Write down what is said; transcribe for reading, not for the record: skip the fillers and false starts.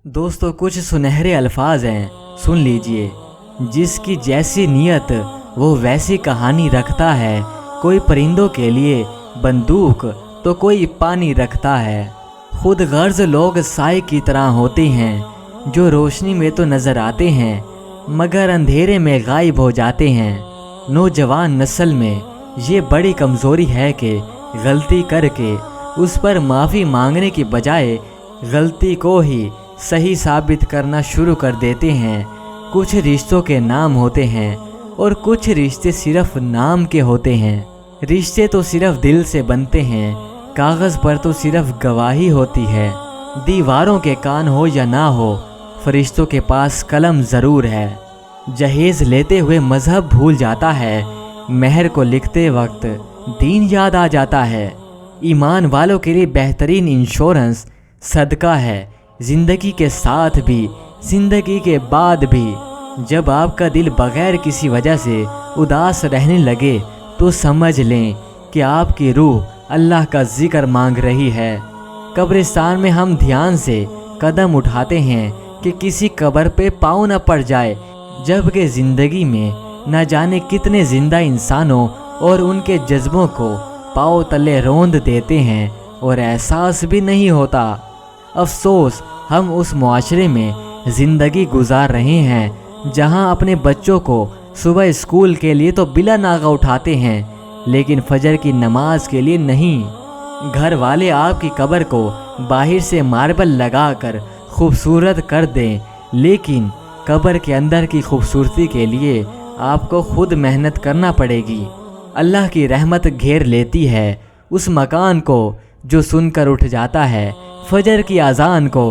दोस्तों कुछ सुनहरे अल्फाज हैं, सुन लीजिए। जिसकी जैसी नीयत वो वैसी कहानी रखता है। कोई परिंदों के लिए बंदूक तो कोई पानी रखता है। खुद गर्ज लोग साए की तरह होते हैं, जो रोशनी में तो नज़र आते हैं मगर अंधेरे में गायब हो जाते हैं। नौजवान नस्ल में ये बड़ी कमज़ोरी है कि गलती करके उस पर माफ़ी मांगने की बजाय गलती को ही सही साबित करना शुरू कर देते हैं। कुछ रिश्तों के नाम होते हैं और कुछ रिश्ते सिर्फ नाम के होते हैं। रिश्ते तो सिर्फ दिल से बनते हैं, कागज़ पर तो सिर्फ गवाही होती है। दीवारों के कान हो या ना हो, फरिश्तों के पास कलम ज़रूर है। जहेज़ लेते हुए मज़हब भूल जाता है, महर को लिखते वक्त दीन याद आ जाता है। ईमान वालों के लिए बेहतरीन इंश्योरेंस सदका है, ज़िंदगी के साथ भी ज़िंदगी के बाद भी। जब आपका दिल बग़ैर किसी वजह से उदास रहने लगे तो समझ लें कि आपकी रूह अल्लाह का ज़िक्र मांग रही है। कब्रिस्तान में हम ध्यान से कदम उठाते हैं कि किसी कब्र पे पाँव न पड़ जाए, जबकि ज़िंदगी में न जाने कितने ज़िंदा इंसानों और उनके जज्बों को पाँव तले रौंद देते हैं और एहसास भी नहीं होता। अफसोस हम उस मुआशरे में ज़िंदगी गुजार रहे हैं जहां अपने बच्चों को सुबह स्कूल के लिए तो बिला नागा उठाते हैं, लेकिन फजर की नमाज के लिए नहीं। घर वाले आपकी कब्र को बाहर से मार्बल लगाकर खूबसूरत कर दें, लेकिन कब्र के अंदर की खूबसूरती के लिए आपको खुद मेहनत करना पड़ेगी। अल्लाह की रहमत घेर लेती है उस मकान को जो सुनकर उठ जाता है फजर की अजान को।